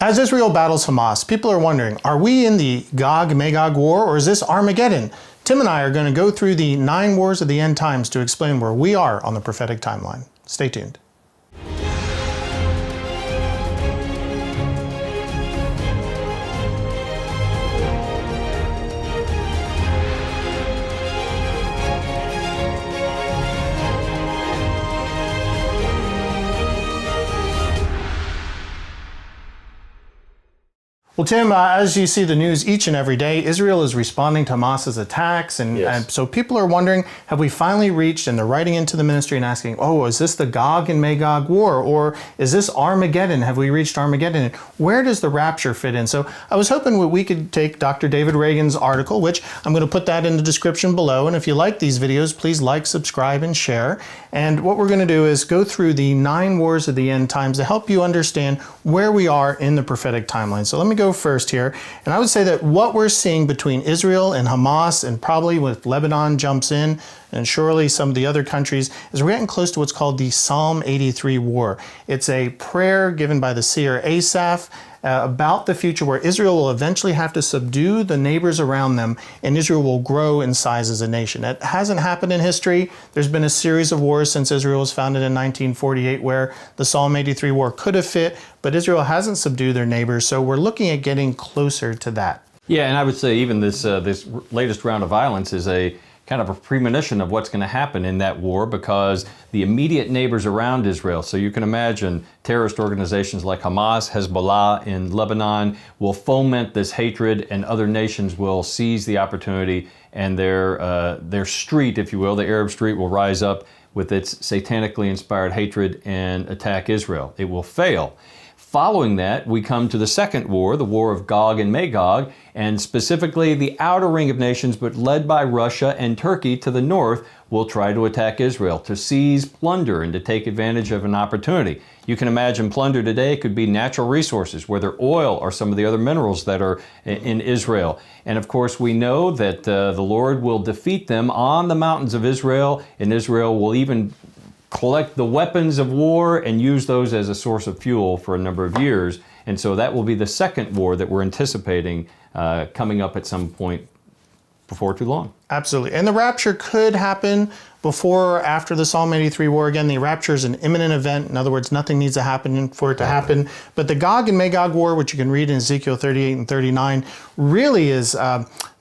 As Israel battles Hamas, people are wondering, are we in the Gog-Magog war, or is this Armageddon? Tim and I are going to go through the 9 wars of the end times to explain where we are on the prophetic timeline. Stay tuned. Well, Tim, as you see the news each and every day, Israel is responding to Hamas's attacks, and so people are wondering, have we finally reached, and they're writing into the ministry and asking, oh, is this the Gog and Magog war, or is this Armageddon? Have we reached Armageddon? Where does the rapture fit in? So I was hoping we could take Dr. David Reagan's article, which I'm going to put that in the description below, and if you like these videos, please like, subscribe, and share. And what we're going to do is go through the 9 wars of the end times to help you understand where we are in the prophetic timeline. So let me go first here, and I would say that what we're seeing between Israel and Hamas, and probably with Lebanon jumps in, and surely some of the other countries, is we're getting close to what's called the Psalm 83 war. It's a prayer given by the seer Asaph about the future where Israel will eventually have to subdue the neighbors around them, and Israel will grow in size as a nation. That hasn't happened in history. There's been a series of wars since Israel was founded in 1948 where the Psalm 83 war could have fit, but Israel hasn't subdued their neighbors, so we're looking at getting closer to that. Yeah, and I would say even this latest round of violence is a kind of a premonition of what's going to happen in that war, because the immediate neighbors around Israel, so you can imagine terrorist organizations like Hamas, Hezbollah in Lebanon, will foment this hatred, and other nations will seize the opportunity, and their street, if you will, the Arab street, will rise up with its satanically inspired hatred and attack Israel. It will fail. Following that, we come to the second war, the war of Gog and Magog, and specifically the outer ring of nations, but led by Russia and Turkey to the north, will try to attack Israel, to seize plunder and to take advantage of an opportunity. You can imagine plunder today could be natural resources, whether oil or some of the other minerals that are in Israel. And of course, we know that the Lord will defeat them on the mountains of Israel, and Israel will even collect the weapons of war and use those as a source of fuel for a number of years. And so that will be the second war that we're anticipating coming up at some point before too long. Absolutely. And the rapture could happen before or after the Psalm 83 war. Again, the rapture is an imminent event. In other words, nothing needs to happen for it to happen. But the Gog and Magog war, which you can read in Ezekiel 38 and 39, really is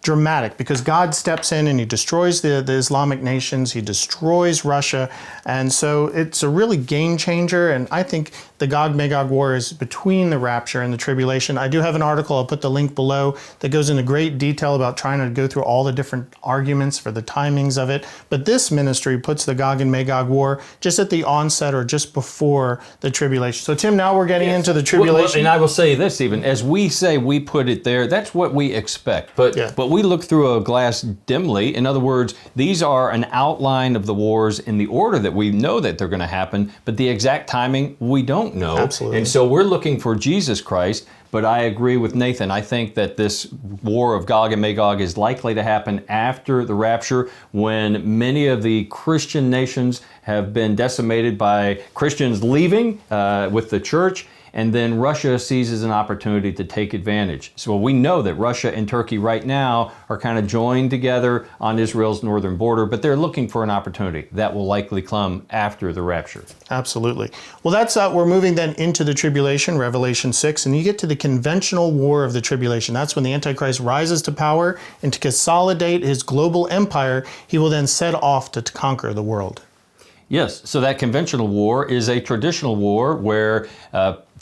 dramatic, because God steps in and he destroys the Islamic nations, he destroys Russia, and so it's a really game changer. And I think the Gog-Magog war is between the rapture and the tribulation. I do have an article, I'll put the link below, that goes into great detail about trying to go through all the different arguments for the timings of it. But this ministry puts the Gog and Magog war just at the onset or just before the tribulation. So Tim, now we're getting into the tribulation. Well, and I will say this, even as we say we put it there, that's what we expect. But we look through a glass dimly. In other words, these are an outline of the wars in the order that we know that they're going to happen, but the exact timing we don't know. Absolutely. And so we're looking for Jesus Christ. But I agree with Nathan. I think that this war of Gog and Magog is likely to happen after the rapture, when many of the Christian nations have been decimated by Christians leaving with the church, and then Russia seizes an opportunity to take advantage. So we know that Russia and Turkey right now are kind of joined together on Israel's northern border, but they're looking for an opportunity that will likely come after the rapture. Absolutely. Well, that's we're moving then into the tribulation, Revelation 6, and you get to the conventional war of the tribulation. That's when the Antichrist rises to power, and to consolidate his global empire, he will then set off to conquer the world. Yes, so that conventional war is a traditional war where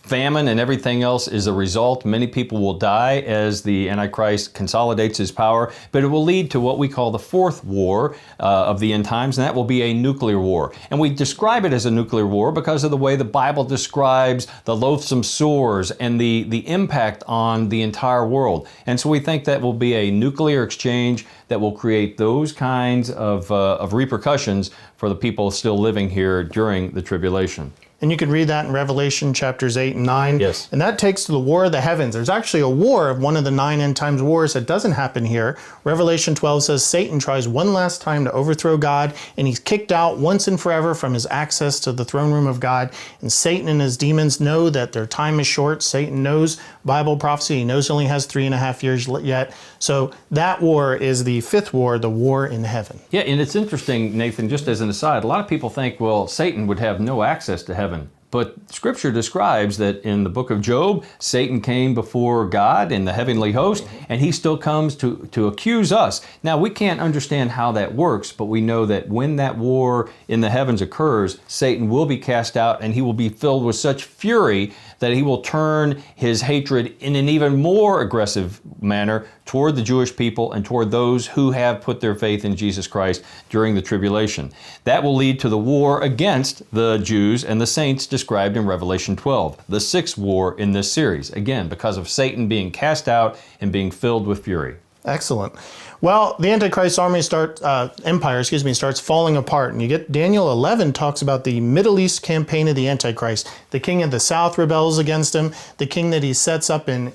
famine and everything else is a result. Many people will die as the Antichrist consolidates his power, but it will lead to what we call the fourth war of the end times, and that will be a nuclear war. And we describe it as a nuclear war because of the way the Bible describes the loathsome sores and the impact on the entire world. And so we think that will be a nuclear exchange that will create those kinds of repercussions for the people still living here during the tribulation. And you can read that in Revelation chapters 8 and 9. Yes. And that takes to the war of the heavens. There's actually a war of one of the 9 end times wars that doesn't happen here. Revelation 12 says Satan tries one last time to overthrow God, and he's kicked out once and forever from his access to the throne room of God. And Satan and his demons know that their time is short. Satan knows Bible prophecy. He knows he only has 3.5 years yet. So that war is the 5th war, the war in heaven. Yeah, and it's interesting, Nathan, just as an aside, a lot of people think, well, Satan would have no access to heaven. But Scripture describes that in the book of Job, Satan came before God in the heavenly host, and he still comes to accuse us. Now, we can't understand how that works, but we know that when that war in the heavens occurs, Satan will be cast out, and he will be filled with such fury that he will turn his hatred in an even more aggressive manner toward the Jewish people and toward those who have put their faith in Jesus Christ during the tribulation. That will lead to the war against the Jews and the saints described in Revelation 12, the 6th war in this series, again, because of Satan being cast out and being filled with fury. Excellent. Well, the Antichrist army empire starts falling apart, and you get Daniel 11 talks about the Middle East campaign of the Antichrist. The king of the south rebels against him. The king that he sets up in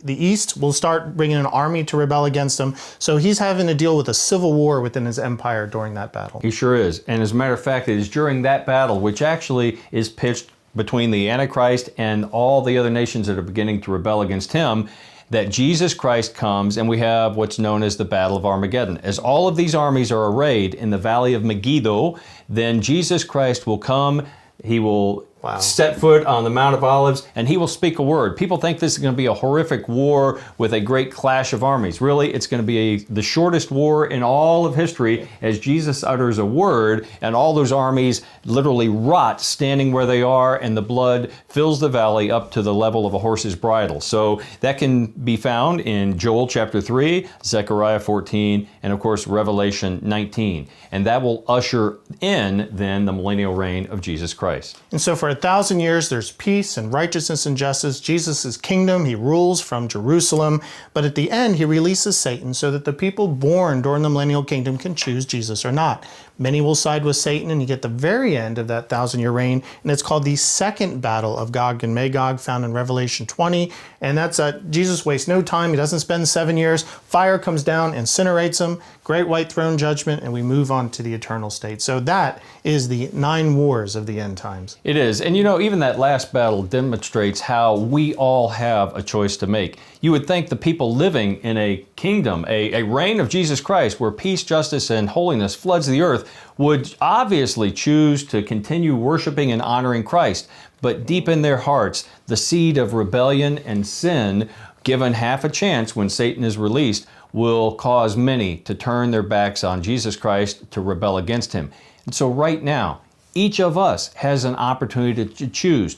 the east will start bringing an army to rebel against him. So he's having to deal with a civil war within his empire during that battle. He sure is. And as a matter of fact, it is during that battle, which actually is pitched between the Antichrist and all the other nations that are beginning to rebel against him, that Jesus Christ comes, and we have what's known as the Battle of Armageddon. As all of these armies are arrayed in the valley of Megiddo, then Jesus Christ will come. He will set foot on the Mount of Olives, and he will speak a word. People think this is going to be a horrific war with a great clash of armies. Really, it's going to be the shortest war in all of history as Jesus utters a word, and all those armies literally rot standing where they are, and the blood fills the valley up to the level of a horse's bridle. So that can be found in Joel chapter 3, Zechariah 14, and of course Revelation 19. And that will usher in then the millennial reign of Jesus Christ. And so for 1,000 years, there's peace and righteousness and justice. Jesus' kingdom, he rules from Jerusalem. But at the end, he releases Satan so that the people born during the millennial kingdom can choose Jesus or not. Many will side with Satan, and you get the very end of that 1,000-year reign, and it's called the second battle of Gog and Magog, found in Revelation 20. And that's Jesus wastes no time. He doesn't spend 7 years. Fire comes down, incinerates him, great white throne judgment, and we move on to the eternal state. So that is the 9 wars of the end times. It is. And you know, even that last battle demonstrates how we all have a choice to make. You would think the people living in a kingdom, a reign of Jesus Christ, where peace, justice, and holiness floods the earth, would obviously choose to continue worshiping and honoring Christ. But deep in their hearts, the seed of rebellion and sin, given half a chance when Satan is released, will cause many to turn their backs on Jesus Christ, to rebel against him. And so right now, each of us has an opportunity to choose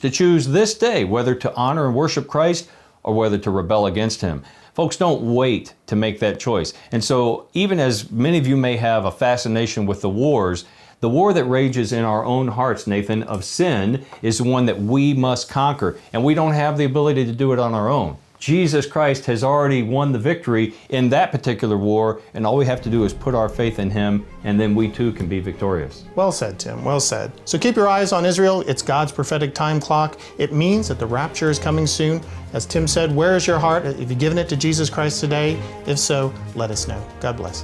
this day whether to honor and worship Christ or whether to rebel against him. Folks, don't wait to make that choice. And so even as many of you may have a fascination with the wars, the war that rages in our own hearts, Nathan, of sin is the one that we must conquer. And we don't have the ability to do it on our own. Jesus Christ has already won the victory in that particular war, and all we have to do is put our faith in him, and then we too can be victorious. Well said, Tim. Well said. So keep your eyes on Israel. It's God's prophetic time clock. It means that the rapture is coming soon. As Tim said, where is your heart? Have you given it to Jesus Christ today? If so, let us know. God bless.